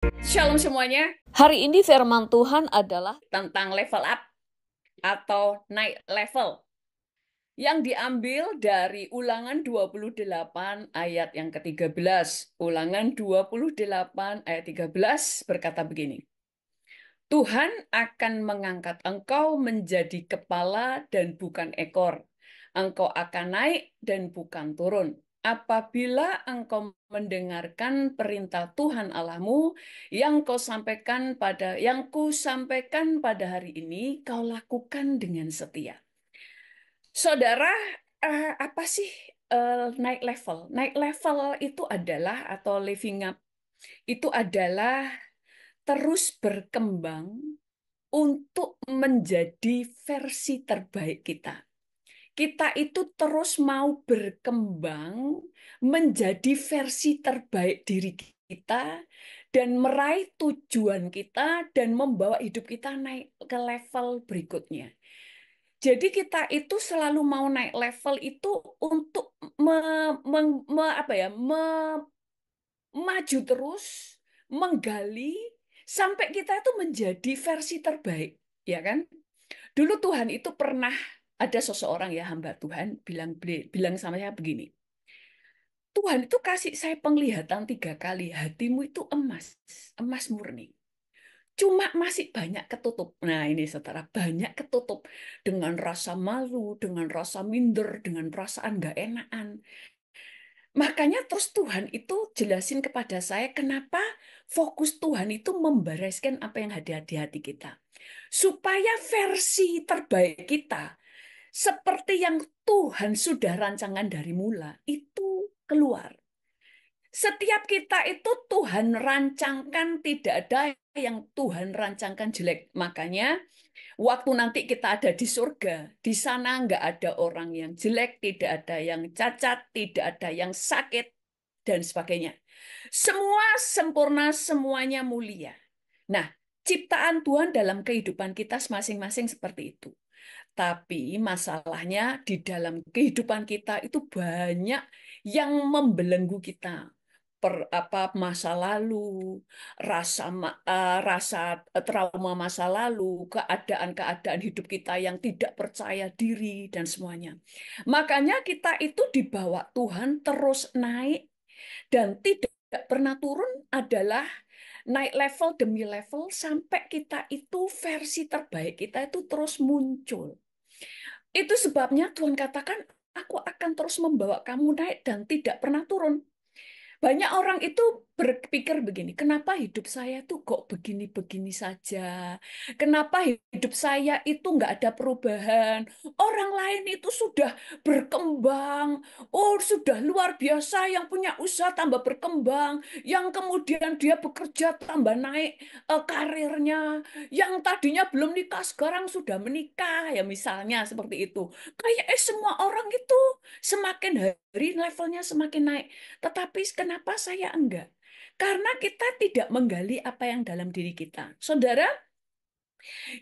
Shalom semuanya, Hari ini firman Tuhan adalah tentang level up atau naik level yang diambil dari Ulangan 28 ayat yang ke-13. Ulangan 28 ayat 13 berkata begini. Tuhan akan mengangkat engkau menjadi kepala dan bukan ekor. Engkau akan naik dan bukan turun. Apabila engkau mendengarkan perintah Tuhan Allahmu yang ku sampaikan pada hari ini, kau lakukan dengan setia. Saudara, apa sih naik level? Naik level itu adalah atau living up itu adalah terus berkembang untuk menjadi versi terbaik kita. Kita itu terus mau berkembang menjadi versi terbaik diri kita dan meraih tujuan kita dan membawa hidup kita naik ke level berikutnya. Jadi kita itu selalu mau naik level itu untuk maju terus, menggali sampai kita itu menjadi versi terbaik, ya kan? Dulu Tuhan itu pernah ada seseorang ya hamba Tuhan bilang sama saya begini. Tuhan itu kasih saya penglihatan 3 kali. Hatimu itu emas, emas murni. Cuma masih banyak ketutup. Nah ini saudara, banyak ketutup. Dengan rasa malu, dengan rasa minder, dengan perasaan gak enakan. Makanya terus Tuhan itu jelasin kepada saya kenapa fokus Tuhan itu membereskan apa yang ada di hati kita. Supaya versi terbaik kita seperti yang Tuhan sudah rancangan dari mula itu keluar. Setiap kita itu Tuhan rancangkan, tidak ada yang Tuhan rancangkan jelek. Makanya waktu nanti kita ada di surga, di sana nggak ada orang yang jelek, tidak ada yang cacat, tidak ada yang sakit, dan sebagainya. Semua sempurna, semuanya mulia. Nah, ciptaan Tuhan dalam kehidupan kita masing-masing seperti itu. Tapi masalahnya di dalam kehidupan kita itu banyak yang membelenggu kita. Masa lalu, rasa trauma masa lalu, keadaan-keadaan hidup kita yang tidak percaya diri dan semuanya. Makanya kita itu dibawa Tuhan terus naik dan tidak pernah turun adalah naik level demi level sampai kita itu versi terbaik kita itu terus muncul. Itu sebabnya Tuhan katakan, aku akan terus membawa kamu naik dan tidak pernah turun. Banyak orang itu berpikir begini, kenapa hidup saya tuh kok begini-begini saja? Kenapa hidup saya itu nggak ada perubahan? Orang lain itu sudah berkembang, oh sudah luar biasa, yang punya usaha tambah berkembang, yang kemudian dia bekerja tambah naik karirnya, yang tadinya belum nikah sekarang sudah menikah, ya misalnya seperti itu. Kayak semua orang itu semakin hari levelnya semakin naik. Tetapi kenapa saya enggak? Karena kita tidak menggali apa yang dalam diri kita. Saudara,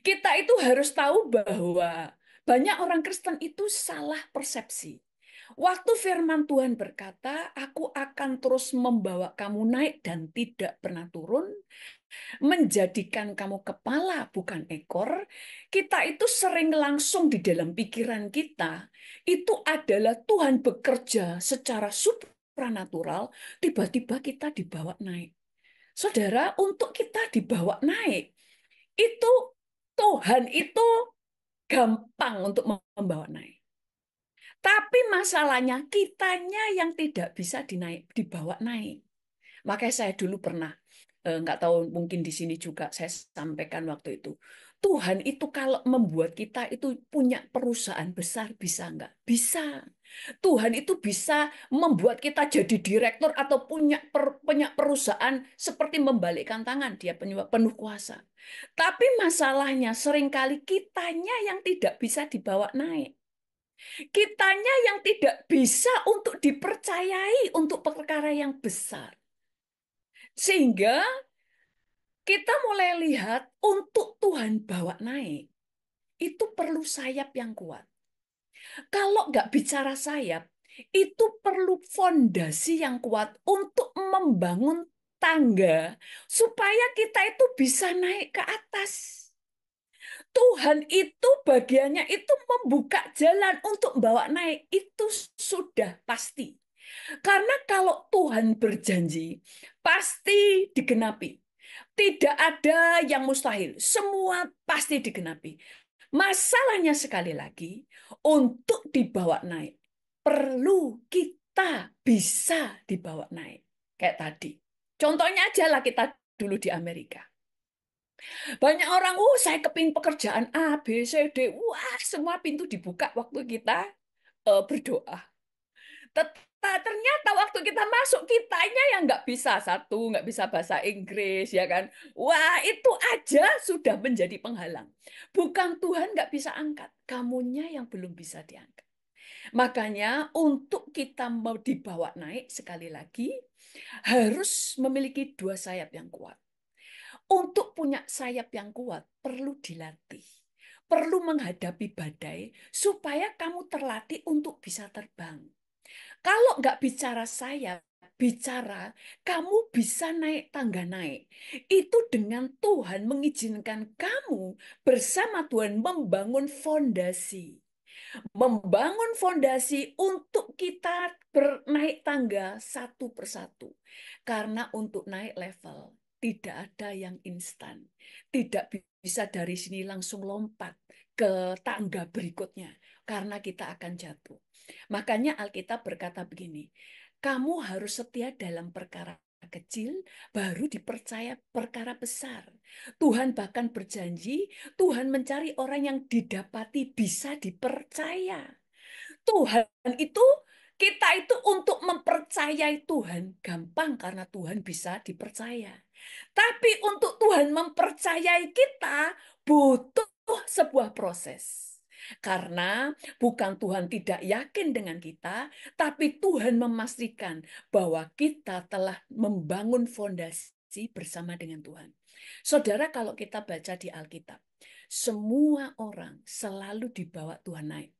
kita itu harus tahu bahwa banyak orang Kristen itu salah persepsi. Waktu firman Tuhan berkata, aku akan terus membawa kamu naik dan tidak pernah turun, menjadikan kamu kepala bukan ekor, kita itu sering langsung di dalam pikiran kita, itu adalah Tuhan bekerja secara supranatural, tiba-tiba kita dibawa naik. Saudara, untuk kita dibawa naik, itu Tuhan itu gampang untuk membawa naik. Tapi masalahnya kitanya yang tidak bisa dibawa naik. Makanya saya dulu pernah, nggak tahu mungkin di sini juga saya sampaikan waktu itu. Tuhan itu kalau membuat kita itu punya perusahaan besar bisa nggak? Bisa. Tuhan itu bisa membuat kita jadi direktur atau punya perusahaan seperti membalikkan tangan, dia penuh kuasa. Tapi masalahnya seringkali kitanya yang tidak bisa dibawa naik. Kitanya yang tidak bisa untuk dipercayai untuk perkara yang besar. Sehingga kita mulai lihat untuk Tuhan bawa naik, itu perlu sayap yang kuat. Kalau nggak bicara sayap, itu perlu fondasi yang kuat untuk membangun. tangga supaya kita itu bisa naik ke atas. Tuhan itu bagiannya itu membuka jalan untuk bawa naik. Itu sudah pasti. Karena kalau Tuhan berjanji, pasti digenapi. Tidak ada yang mustahil. Semua pasti digenapi. Masalahnya sekali lagi, untuk dibawa naik, perlu kita bisa dibawa naik. Kayak tadi. Contohnya aja lah kita dulu di Amerika. Banyak orang, saya kepingin pekerjaan A, B, C, D. Wah, semua pintu dibuka waktu kita berdoa. Ternyata waktu kita masuk, kitanya yang nggak bisa satu, nggak bisa bahasa Inggris, ya kan? Wah, itu aja sudah menjadi penghalang. Bukan Tuhan nggak bisa angkat, kamunya yang belum bisa diangkat. Makanya untuk kita mau dibawa naik, sekali lagi, harus memiliki dua sayap yang kuat. Untuk punya sayap yang kuat, perlu dilatih. Perlu menghadapi badai, supaya kamu terlatih untuk bisa terbang. Kalau nggak bicara sayap, bicara kamu bisa naik tangga naik. Itu dengan Tuhan mengizinkan kamu bersama Tuhan membangun fondasi. Membangun fondasi untuk kita bernaik tangga satu persatu. Karena untuk naik level, tidak ada yang instan. Tidak bisa dari sini langsung lompat ke tangga berikutnya. Karena kita akan jatuh. Makanya Alkitab berkata begini, kamu harus setia dalam perkara kecil, baru dipercaya perkara besar. Tuhan bahkan berjanji, Tuhan mencari orang yang didapati bisa dipercaya. Tuhan itu, kita itu untuk mempercayai Tuhan gampang karena Tuhan bisa dipercaya. Tapi untuk Tuhan mempercayai kita butuh sebuah proses. Karena bukan Tuhan tidak yakin dengan kita, tapi Tuhan memastikan bahwa kita telah membangun fondasi bersama dengan Tuhan. Saudara, kalau kita baca di Alkitab, semua orang selalu dibawa Tuhan naik.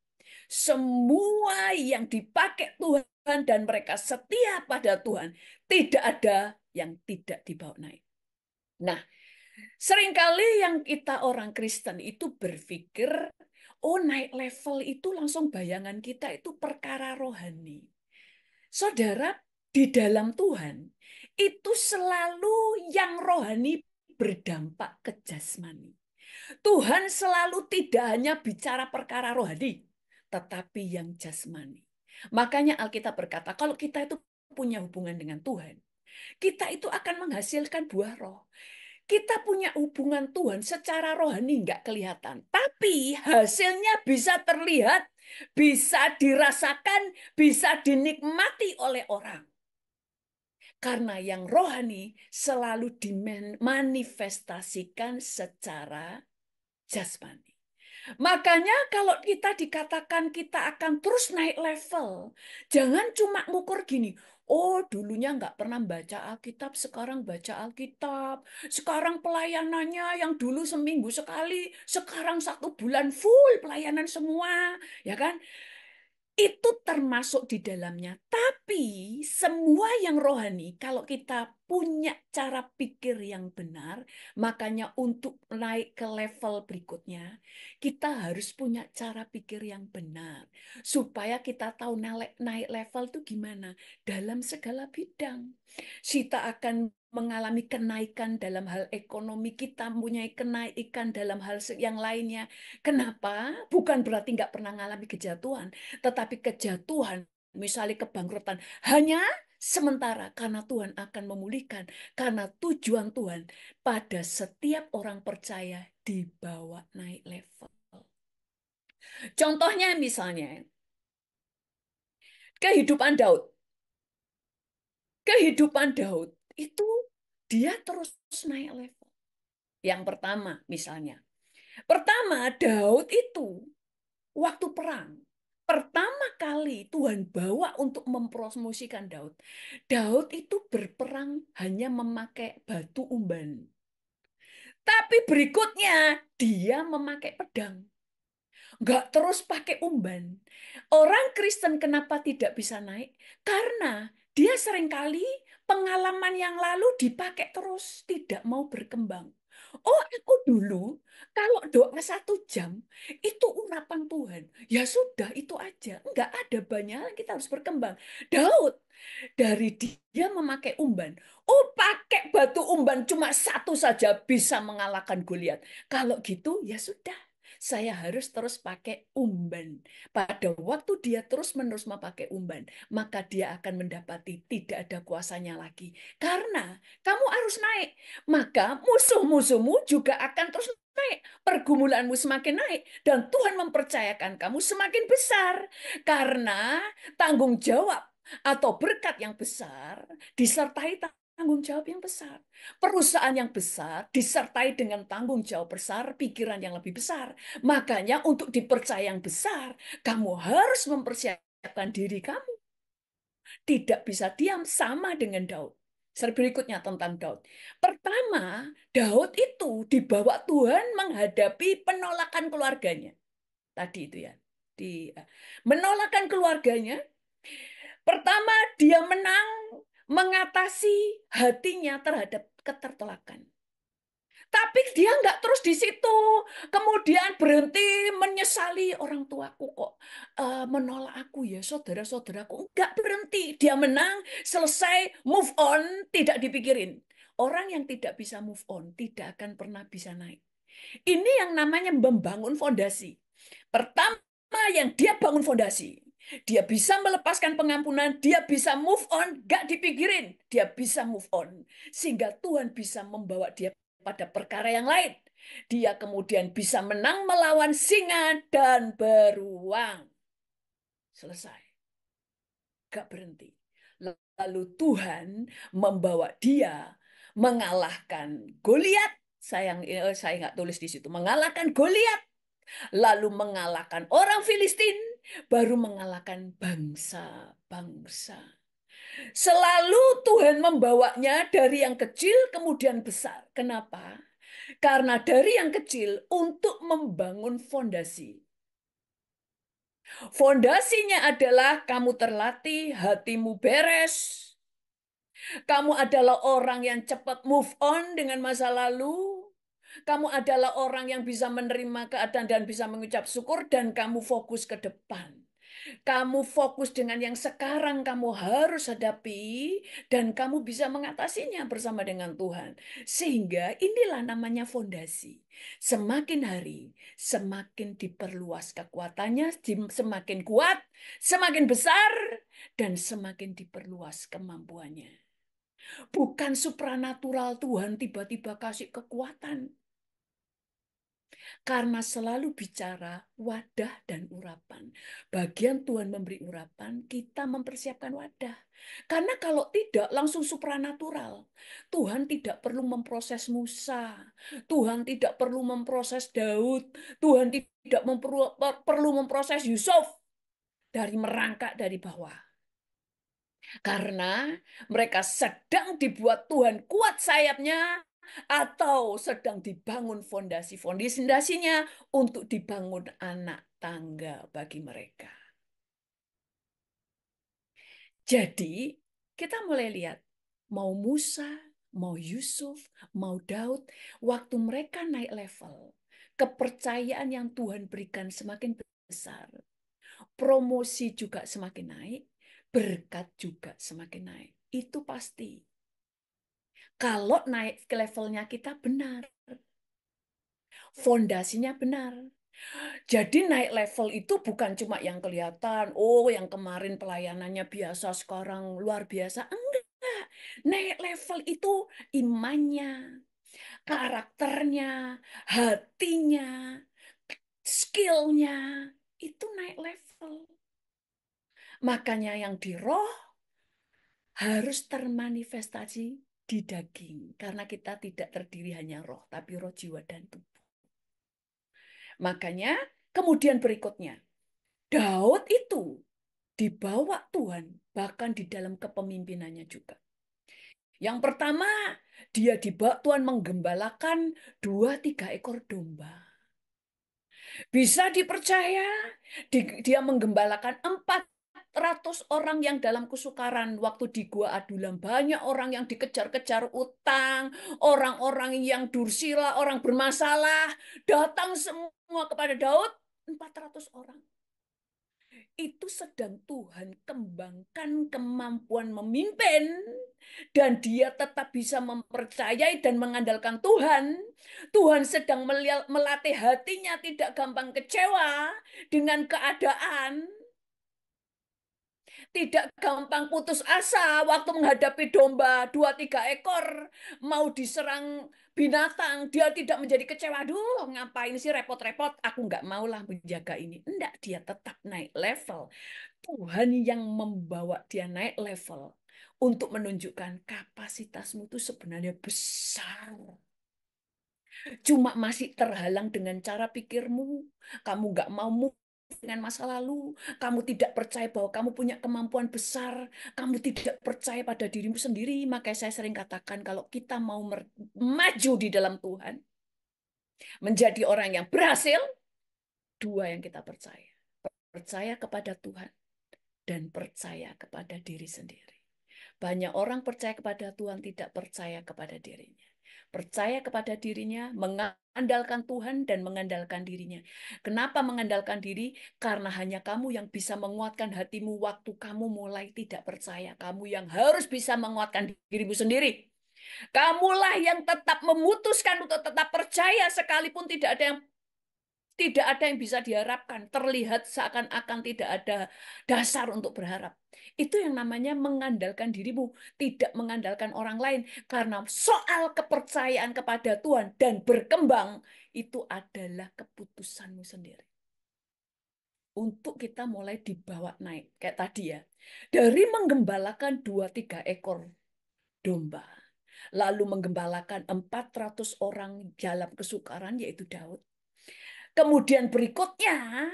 Semua yang dipakai Tuhan dan mereka setia pada Tuhan, tidak ada yang tidak dibawa naik. Nah, seringkali yang kita orang Kristen itu berpikir, oh naik level itu langsung bayangan kita itu perkara rohani. Saudara, di dalam Tuhan, itu selalu yang rohani berdampak ke jasmani. Tuhan selalu tidak hanya bicara perkara rohani, tetapi yang jasmani. Makanya Alkitab berkata, kalau kita itu punya hubungan dengan Tuhan, kita itu akan menghasilkan buah roh. Kita punya hubungan Tuhan secara rohani nggak kelihatan, tapi hasilnya bisa terlihat, bisa dirasakan, bisa dinikmati oleh orang. Karena yang rohani selalu dimanifestasikan secara jasmani. Makanya kalau kita dikatakan kita akan terus naik level, jangan cuma ngukur gini, oh dulunya nggak pernah baca Alkitab, sekarang baca Alkitab. Sekarang pelayanannya yang dulu seminggu sekali, sekarang 1 bulan full pelayanan semua. Ya kan? Itu termasuk di dalamnya. Tapi semua yang rohani, kalau kita punya cara pikir yang benar, makanya untuk naik ke level berikutnya, kita harus punya cara pikir yang benar. Supaya kita tahu naik level itu gimana. Dalam segala bidang. Kita akan mengalami kenaikan dalam hal ekonomi, kita mempunyai kenaikan dalam hal yang lainnya. Kenapa? Bukan berarti nggak pernah mengalami kejatuhan, tetapi kejatuhan, misalnya kebangkrutan, hanya sementara karena Tuhan akan memulihkan. Karena tujuan Tuhan pada setiap orang percaya dibawa naik level. Contohnya misalnya, kehidupan Daud. Kehidupan Daud itu dia terus naik level. Yang pertama misalnya. Pertama, Daud itu waktu perang. Pertama kali Tuhan bawa untuk mempromosikan Daud. Daud itu berperang hanya memakai batu umban. Tapi berikutnya dia memakai pedang. Nggak terus pakai umban. Orang Kristen kenapa tidak bisa naik? Karena dia seringkali pengalaman yang lalu dipakai terus, tidak mau berkembang. Oh, aku dulu kalau doa 1 jam itu urapan Tuhan. Ya sudah, itu aja. Enggak ada banyak, kita harus berkembang. Daud, dari dia memakai umban. Oh, pakai batu umban cuma satu saja bisa mengalahkan Goliat. Kalau gitu, ya sudah. Saya harus terus pakai umban. Pada waktu dia terus-menerus memakai umban, maka dia akan mendapati tidak ada kuasanya lagi. Karena kamu harus naik, maka musuh-musuhmu juga akan terus naik. Pergumulanmu semakin naik, dan Tuhan mempercayakan kamu semakin besar. Karena tanggung jawab atau berkat yang besar disertai tanggung jawab yang besar. Perusahaan yang besar disertai dengan tanggung jawab besar, pikiran yang lebih besar. Makanya untuk dipercaya yang besar, kamu harus mempersiapkan diri kamu. Tidak bisa diam sama dengan Daud. Berikutnya tentang Daud. Pertama, Daud itu dibawa Tuhan menghadapi penolakan keluarganya. Tadi itu ya. Menolakan keluarganya. Pertama, dia menang mengatasi hatinya terhadap ketertolakan. Tapi dia nggak terus di situ. Kemudian berhenti menyesali orang tuaku kok menolak aku ya saudara-saudaraku. Nggak berhenti. Dia menang, selesai, move on, tidak dipikirin. Orang yang tidak bisa move on tidak akan pernah bisa naik. Ini yang namanya membangun fondasi. Pertama yang dia bangun fondasi. Dia bisa melepaskan pengampunan, dia bisa move on, gak dipikirin. Dia bisa move on. Sehingga Tuhan bisa membawa dia pada perkara yang lain. Dia kemudian bisa menang melawan singa dan beruang. Selesai. Gak berhenti. Lalu Tuhan membawa dia mengalahkan Goliat. Saya nggak tulis di situ. Mengalahkan Goliat, lalu mengalahkan orang Filistin, baru mengalahkan bangsa-bangsa. Selalu Tuhan membawanya dari yang kecil kemudian besar. Kenapa? Karena dari yang kecil untuk membangun fondasi. Fondasinya adalah kamu terlatih, hatimu beres. Kamu adalah orang yang cepat move on dengan masa lalu. Kamu adalah orang yang bisa menerima keadaan dan bisa mengucap syukur dan kamu fokus ke depan. Kamu fokus dengan yang sekarang kamu harus hadapi dan kamu bisa mengatasinya bersama dengan Tuhan. Sehingga inilah namanya fondasi. Semakin hari, semakin diperluas kekuatannya, semakin kuat, semakin besar, dan semakin diperluas kemampuannya. Bukan supranatural Tuhan tiba-tiba kasih kekuatan. Karena selalu bicara wadah dan urapan. Bagian Tuhan memberi urapan, kita mempersiapkan wadah. Karena kalau tidak, langsung supranatural. Tuhan tidak perlu memproses Musa. Tuhan tidak perlu memproses Daud. Tuhan tidak perlu memproses Yusuf dari merangkak dari bawah. Karena mereka sedang dibuat Tuhan kuat sayapnya atau sedang dibangun fondasinya untuk dibangun anak tangga bagi mereka. Jadi kita mulai lihat mau Musa, mau Yusuf, mau Daud, waktu mereka naik level, kepercayaan yang Tuhan berikan semakin besar, promosi juga semakin naik, berkat juga semakin naik. Itu pasti. Kalau naik ke levelnya kita benar, fondasinya benar. Jadi naik level itu bukan cuma yang kelihatan, oh yang kemarin pelayanannya biasa, sekarang luar biasa. Enggak. Naik level itu imannya, karakternya, hatinya, skillnya, itu naik level. Makanya yang di roh harus termanifestasi di daging. Karena kita tidak terdiri hanya roh, tapi roh, jiwa, dan tubuh. Makanya kemudian berikutnya, Daud itu dibawa Tuhan, bahkan di dalam kepemimpinannya juga. Yang pertama, dia dibawa Tuhan menggembalakan 2-3 ekor domba. Bisa dipercaya, dia menggembalakan 4 orang yang dalam kesukaran waktu di Gua Adulam. Banyak orang yang dikejar-kejar utang, orang-orang yang dursila, orang bermasalah, datang semua kepada Daud, 400 orang. Itu sedang Tuhan kembangkan kemampuan memimpin, dan dia tetap bisa mempercayai dan mengandalkan Tuhan. Tuhan sedang melatih hatinya tidak gampang kecewa dengan keadaan, tidak gampang putus asa waktu menghadapi domba 2-3 ekor mau diserang binatang. Dia tidak menjadi kecewa. Duh, ngapain sih repot-repot? Aku nggak maulah menjaga ini. Enggak, dia tetap naik level. Tuhan yang membawa dia naik level untuk menunjukkan kapasitasmu itu sebenarnya besar. Cuma masih terhalang dengan cara pikirmu. Kamu nggak mau move dengan masa lalu. Kamu tidak percaya bahwa kamu punya kemampuan besar. Kamu tidak percaya pada dirimu sendiri. Makanya saya sering katakan kalau kita mau maju di dalam Tuhan, menjadi orang yang berhasil, dua yang kita percaya. Percaya kepada Tuhan dan percaya kepada diri sendiri. Banyak orang percaya kepada Tuhan, tidak percaya kepada dirinya. Percaya kepada dirinya, mengandalkan Tuhan dan mengandalkan dirinya. Kenapa mengandalkan diri? Karena hanya kamu yang bisa menguatkan hatimu waktu kamu mulai tidak percaya. Kamu yang harus bisa menguatkan dirimu sendiri. Kamulah yang tetap memutuskan untuk tetap percaya sekalipun tidak ada yang bisa diharapkan. Terlihat seakan-akan tidak ada dasar untuk berharap. Itu yang namanya mengandalkan dirimu, tidak mengandalkan orang lain. Karena soal kepercayaan kepada Tuhan dan berkembang, itu adalah keputusanmu sendiri. Untuk kita mulai dibawa naik. Kayak tadi ya. Dari menggembalakan 2-3 ekor domba. Lalu menggembalakan 400 orang dalam kesukaran, yaitu Daud. Kemudian berikutnya,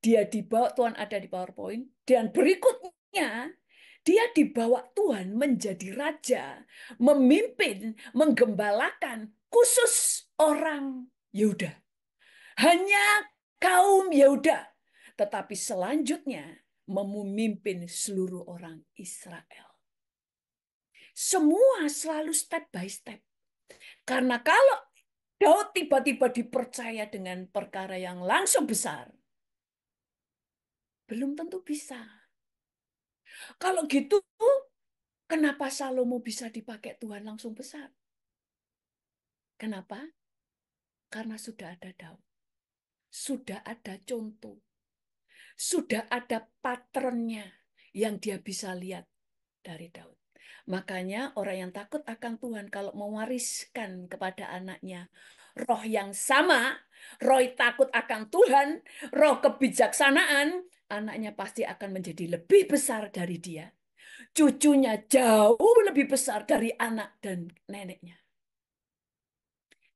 dia dibawa, Tuhan ada di PowerPoint, dan berikutnya, dia dibawa Tuhan menjadi raja, memimpin, menggembalakan khusus orang Yehuda. Hanya kaum Yehuda. Tetapi selanjutnya, memimpin seluruh orang Israel. Semua selalu step by step. Karena kalau Daud tiba-tiba dipercaya dengan perkara yang langsung besar, belum tentu bisa. Kalau gitu, kenapa Salomo bisa dipakai Tuhan langsung besar? Kenapa? Karena sudah ada Daud. Sudah ada contoh. Sudah ada patternnya yang dia bisa lihat dari Daud. Makanya orang yang takut akan Tuhan kalau mewariskan kepada anaknya roh yang sama, roh takut akan Tuhan, roh kebijaksanaan, anaknya pasti akan menjadi lebih besar dari dia. Cucunya jauh lebih besar dari anak dan neneknya.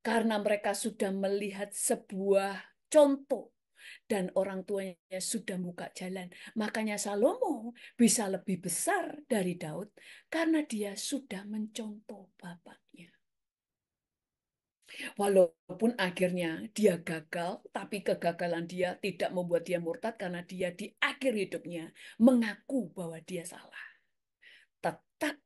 Karena mereka sudah melihat sebuah contoh dan orang tuanya sudah buka jalan. Makanya Salomo bisa lebih besar dari Daud karena dia sudah mencontoh bapaknya. Walaupun akhirnya dia gagal, tapi kegagalan dia tidak membuat dia murtad karena dia di akhir hidupnya mengaku bahwa dia salah. Tetap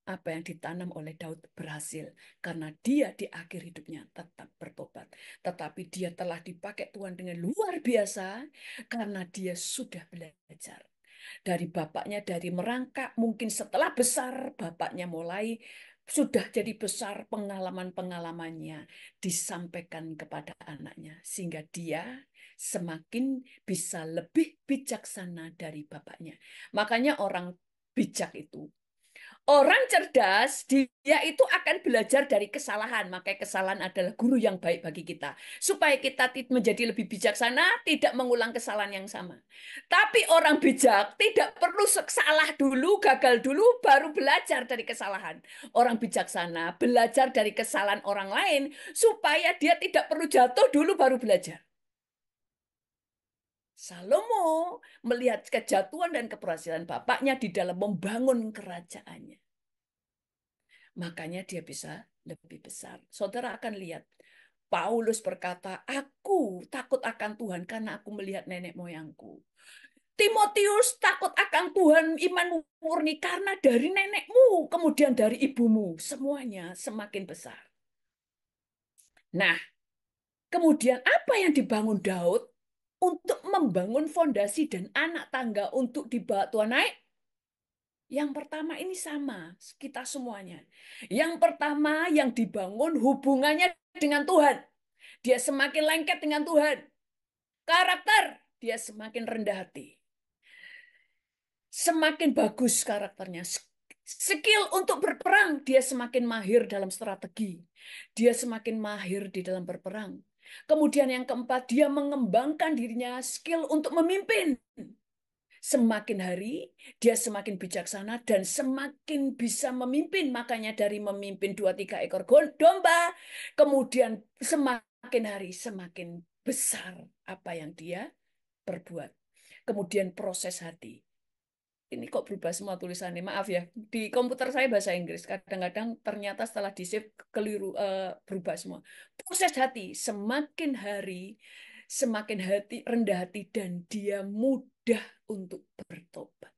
apa yang ditanam oleh Daud berhasil karena dia di akhir hidupnya tetap bertobat. Tetapi dia telah dipakai Tuhan dengan luar biasa karena dia sudah belajar. Dari bapaknya, dari merangkak, mungkin setelah besar, bapaknya mulai sudah jadi besar, pengalaman-pengalamannya disampaikan kepada anaknya. Sehingga dia semakin bisa lebih bijaksana dari bapaknya. Makanya orang bijak itu, orang cerdas, dia itu akan belajar dari kesalahan. Makanya kesalahan adalah guru yang baik bagi kita. Supaya kita menjadi lebih bijaksana, tidak mengulang kesalahan yang sama. Tapi orang bijak tidak perlu salah dulu, gagal dulu, baru belajar dari kesalahan. Orang bijaksana belajar dari kesalahan orang lain, supaya dia tidak perlu jatuh dulu, baru belajar. Salomo melihat kejatuhan dan keberhasilan bapaknya di dalam membangun kerajaannya. Makanya dia bisa lebih besar. Saudara akan lihat, Paulus berkata, aku takut akan Tuhan karena aku melihat nenek moyangku. Timotius, takut akan Tuhan, imanmu murni karena dari nenekmu, kemudian dari ibumu, semuanya semakin besar. Nah, kemudian apa yang dibangun Daud untuk membangun fondasi dan anak tangga untuk dibawa Tuhan naik? Yang pertama ini sama, kita semuanya. Yang pertama yang dibangun hubungannya dengan Tuhan. Dia semakin lengket dengan Tuhan. Karakter, dia semakin rendah hati. Semakin bagus karakternya. Skill untuk berperang, dia semakin mahir dalam strategi. Dia semakin mahir di dalam berperang. Kemudian yang keempat, dia mengembangkan dirinya skill untuk memimpin. Semakin hari, dia semakin bijaksana dan semakin bisa memimpin. Makanya dari memimpin 2-3 ekor domba, kemudian semakin hari semakin besar apa yang dia perbuat. Kemudian proses hati. Ini kok berubah semua tulisannya, maaf ya. Di komputer saya bahasa Inggris, kadang-kadang ternyata setelah di-save keliru, berubah semua. Proses hati, semakin hari, semakin rendah hati, dan dia mudah untuk bertobat.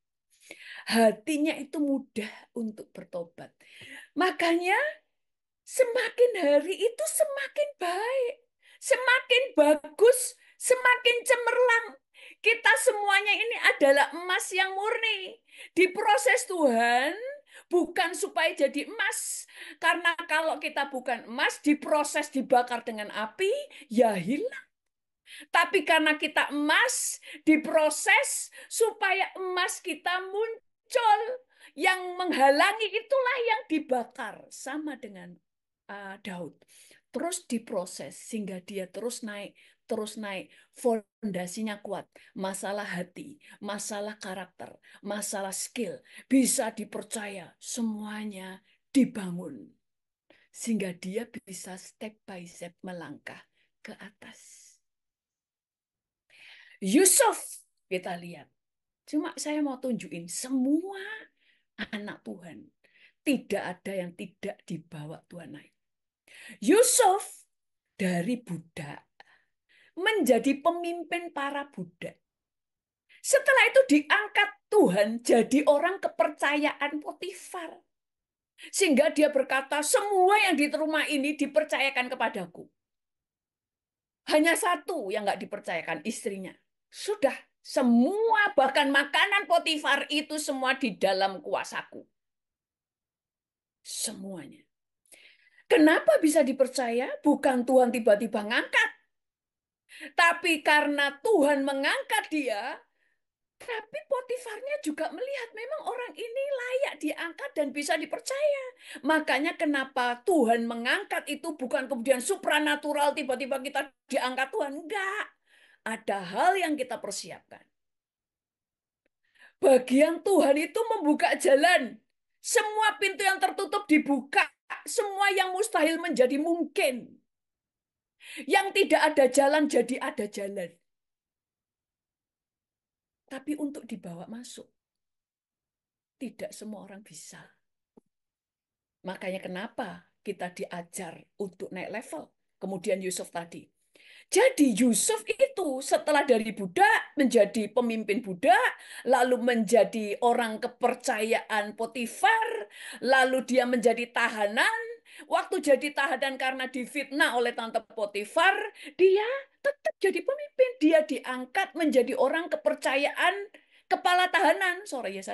Hatinya itu mudah untuk bertobat. Makanya semakin hari itu semakin baik, semakin bagus, semakin cemerlang. Kita semuanya ini adalah emas yang murni. Diproses Tuhan bukan supaya jadi emas. Karena kalau kita bukan emas, diproses dibakar dengan api, ya hilang. Tapi karena kita emas, diproses supaya emas kita muncul. Yang menghalangi itulah yang dibakar. Sama dengan Daud. Terus diproses sehingga dia terus naik, terus naik. Fondasinya kuat. Masalah hati, masalah karakter, masalah skill. Bisa dipercaya. Semuanya dibangun. Sehingga dia bisa step by step melangkah ke atas. Yusuf, kita lihat. Cuma saya mau tunjukin semua anak Tuhan. Tidak ada yang tidak dibawa Tuhan naik. Yusuf dari budak menjadi pemimpin para budak. Setelah itu diangkat Tuhan jadi orang kepercayaan Potifar. Sehingga dia berkata, semua yang di rumah ini dipercayakan kepadaku. Hanya satu yang nggak dipercayakan, istrinya. Sudah, semua bahkan makanan Potifar itu semua di dalam kuasaku. Semuanya. Kenapa bisa dipercaya? Bukan Tuhan tiba-tiba ngangkat. Tapi karena Tuhan mengangkat dia, tapi Potifarnya juga melihat memang orang ini layak diangkat dan bisa dipercaya. Makanya kenapa Tuhan mengangkat itu bukan kemudian supranatural tiba-tiba kita diangkat Tuhan. Enggak. Ada hal yang kita persiapkan. Bagian Tuhan itu membuka jalan. Semua pintu yang tertutup dibuka. Semua yang mustahil menjadi mungkin. Yang tidak ada jalan jadi ada jalan. Tapi untuk dibawa masuk, tidak semua orang bisa. Makanya kenapa kita diajar untuk naik level. Kemudian Yusuf tadi. Jadi Yusuf itu setelah dari budak menjadi pemimpin budak, lalu menjadi orang kepercayaan Potifar, lalu dia menjadi tahanan. Waktu jadi tahanan karena difitnah oleh tante Potifar, dia tetap jadi pemimpin. Dia diangkat menjadi orang kepercayaan kepala tahanan. Sorry ya,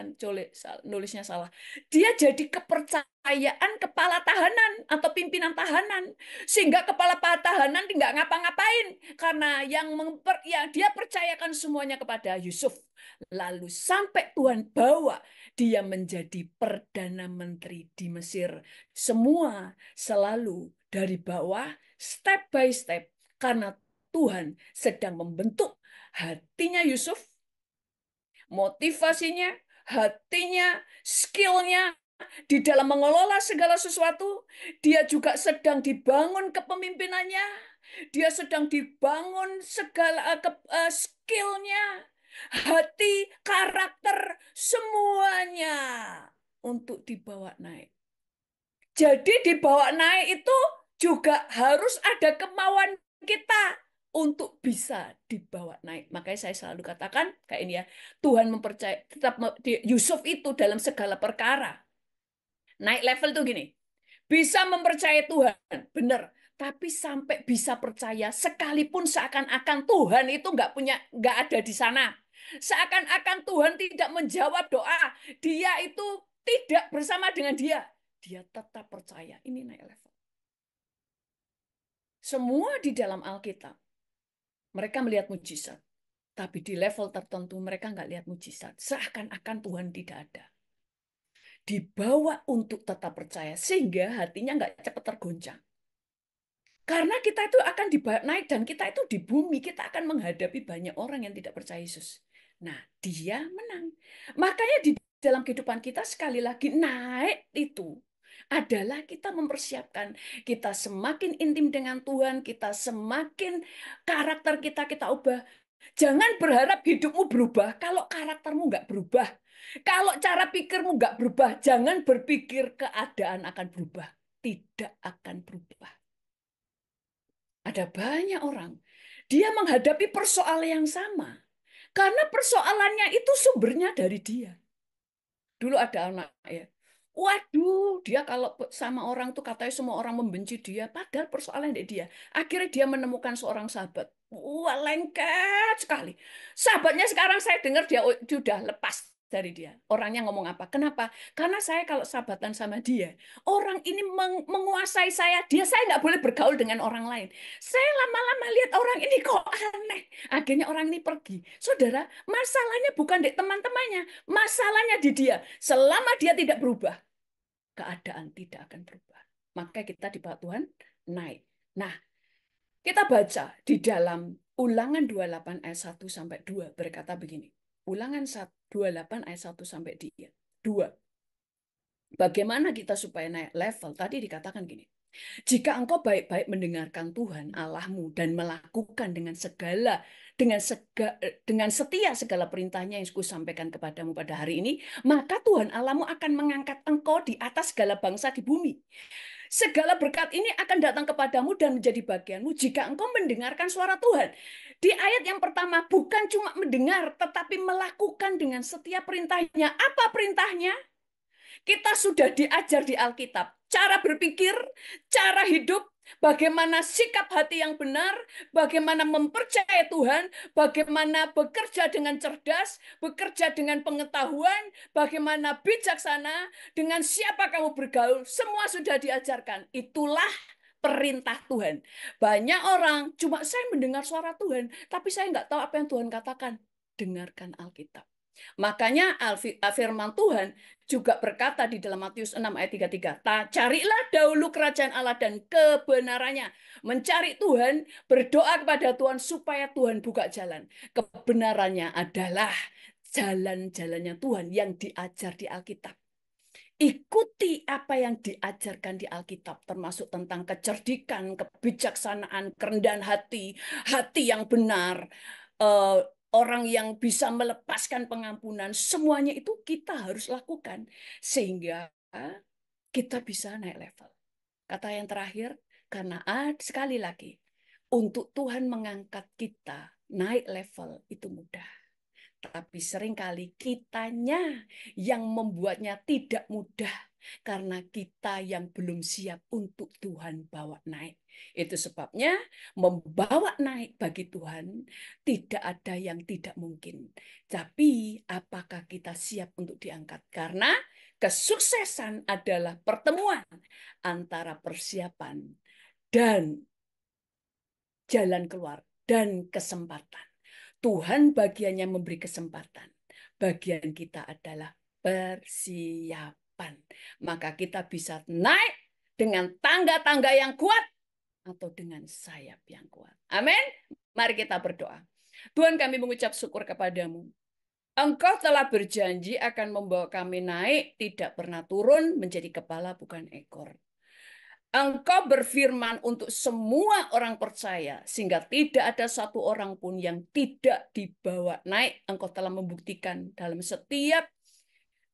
nulisnya salah. Dia jadi kepercayaan kepala tahanan atau pimpinan tahanan. Sehingga kepala tahanan nggak ngapa-ngapain. Karena yang dia percayakan semuanya kepada Yusuf. Lalu sampai Tuhan bawa dia menjadi Perdana Menteri di Mesir. Semua selalu dari bawah, step by step. Karena Tuhan sedang membentuk hatinya Yusuf, motivasinya, hatinya, skillnya, di dalam mengelola segala sesuatu. Dia juga sedang dibangun kepemimpinannya. Dia sedang dibangun segala skillnya, hati, karakter, semuanya untuk dibawa naik. Jadi dibawa naik itu juga harus ada kemauan kita untuk bisa dibawa naik. Makanya saya selalu katakan kayak ini ya, Tuhan mempercayai tetap Yusuf itu dalam segala perkara. Naik level tuh gini. Bisa mempercayai Tuhan, benar. Tapi sampai bisa percaya sekalipun seakan-akan Tuhan itu nggak ada di sana. Seakan-akan Tuhan tidak menjawab doa. Dia itu tidak bersama dengan dia. Dia tetap percaya. Ini naik level. Semua di dalam Alkitab. Mereka melihat mujizat. Tapi di level tertentu mereka nggak lihat mujizat. Seakan-akan Tuhan tidak ada. Dibawa untuk tetap percaya. Sehingga hatinya nggak cepat tergoncang. Karena kita itu akan dibawa naik dan kita itu di bumi. Kita akan menghadapi banyak orang yang tidak percaya Yesus. Nah, dia menang. Makanya di dalam kehidupan kita sekali lagi naik itu adalah kita mempersiapkan. Kita semakin intim dengan Tuhan. Kita semakin karakter kita ubah. Jangan berharap hidupmu berubah kalau karaktermu nggak berubah. Kalau cara pikirmu nggak berubah, jangan berpikir keadaan akan berubah. Tidak akan berubah. Ada banyak orang. Dia menghadapi persoalan yang sama. Karena persoalannya itu sumbernya dari dia. Dulu ada anak ya. Waduh, dia kalau sama orang tuh katanya semua orang membenci dia. Padahal persoalan dari dia. Akhirnya dia menemukan seorang sahabat. Wah, lengket sekali. Sahabatnya sekarang saya dengar dia udah lepas dari dia. Orangnya ngomong apa? Kenapa? Karena saya kalau sahabatan sama dia, orang ini menguasai saya. Saya nggak boleh bergaul dengan orang lain. Saya lama-lama lihat orang ini kok aneh. Akhirnya orang ini pergi. Saudara, masalahnya bukan di teman-temannya. Masalahnya di dia. Selama dia tidak berubah, keadaan tidak akan berubah. Maka kita di bawah Tuhan naik. Nah, kita baca di dalam Ulangan 28 ayat 1 sampai 2 berkata begini. Ulangan 28 ayat 1 sampai 2. Bagaimana kita supaya naik level? Tadi dikatakan gini. Jika engkau baik-baik mendengarkan Tuhan Allahmu dan melakukan dengan setia segala perintahnya yang kusampaikan kepadamu pada hari ini, maka Tuhan Allahmu akan mengangkat engkau di atas segala bangsa di bumi. Segala berkat ini akan datang kepadamu dan menjadi bagianmu jika engkau mendengarkan suara Tuhan. Di ayat yang pertama, bukan cuma mendengar, tetapi melakukan dengan setiap perintahnya. Apa perintahnya? Kita sudah diajar di Alkitab. Cara berpikir, cara hidup, bagaimana sikap hati yang benar, bagaimana mempercayai Tuhan, bagaimana bekerja dengan cerdas, bekerja dengan pengetahuan, bagaimana bijaksana, dengan siapa kamu bergaul, semua sudah diajarkan. Itulah perintah Tuhan. Banyak orang, cuma saya mendengar suara Tuhan, tapi saya nggak tahu apa yang Tuhan katakan. Dengarkan Alkitab. Makanya firman Tuhan juga berkata di dalam Matius 6 ayat 33, carilah dahulu kerajaan Allah dan kebenarannya. Mencari Tuhan, berdoa kepada Tuhan supaya Tuhan buka jalan. Kebenarannya adalah jalan-jalannya Tuhan yang diajar di Alkitab. Ikuti apa yang diajarkan di Alkitab, termasuk tentang kecerdikan, kebijaksanaan, kerendahan hati, hati yang benar, eh, orang yang bisa melepaskan pengampunan, semuanya itu kita harus lakukan sehingga kita bisa naik level. Kata yang terakhir, karena sekali lagi, untuk Tuhan mengangkat kita naik level itu mudah. Tapi seringkali kitanya yang membuatnya tidak mudah karena kita yang belum siap untuk Tuhan bawa naik. Itu sebabnya membawa naik bagi Tuhan tidak ada yang tidak mungkin. Tapi apakah kita siap untuk diangkat? Karena kesuksesan adalah pertemuan antara persiapan dan jalan keluar dan kesempatan. Tuhan bagiannya memberi kesempatan. Bagian kita adalah persiapan. Maka kita bisa naik dengan tangga-tangga yang kuat atau dengan sayap yang kuat. Amin. Mari kita berdoa. Tuhan, kami mengucap syukur kepadamu. Engkau telah berjanji akan membawa kami naik, tidak pernah turun menjadi kepala bukan ekor. Engkau berfirman untuk semua orang percaya, sehingga tidak ada satu orang pun yang tidak dibawa naik. Engkau telah membuktikan dalam setiap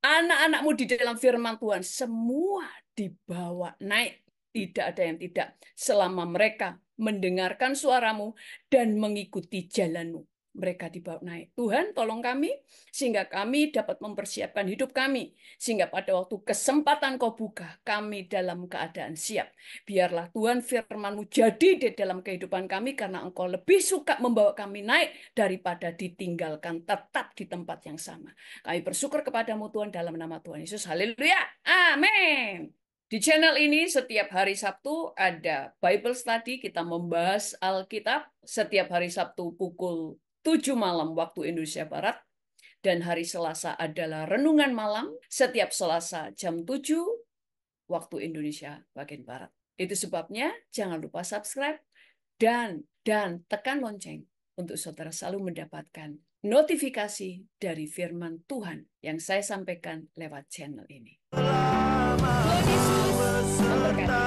anak-anakmu di dalam firman Tuhan, semua dibawa naik. Tidak ada yang tidak, selama mereka mendengarkan suaramu dan mengikuti jalanmu. Mereka dibawa naik. Tuhan, tolong kami, sehingga kami dapat mempersiapkan hidup kami. Sehingga pada waktu kesempatan kau buka, kami dalam keadaan siap. Biarlah Tuhan firman-Mu jadi di dalam kehidupan kami, karena Engkau lebih suka membawa kami naik daripada ditinggalkan tetap di tempat yang sama. Kami bersyukur kepadamu Tuhan dalam nama Tuhan Yesus. Haleluya. Amin. Di channel ini setiap hari Sabtu ada Bible Study, kita membahas Alkitab setiap hari Sabtu pukul 7 malam waktu Indonesia Barat. Dan hari Selasa adalah renungan malam setiap Selasa jam 7 waktu Indonesia bagian Barat. Itu sebabnya jangan lupa subscribe dan tekan lonceng untuk saudara selalu mendapatkan notifikasi dari firman Tuhan yang saya sampaikan lewat channel ini. Tuhan Yesus memberkati.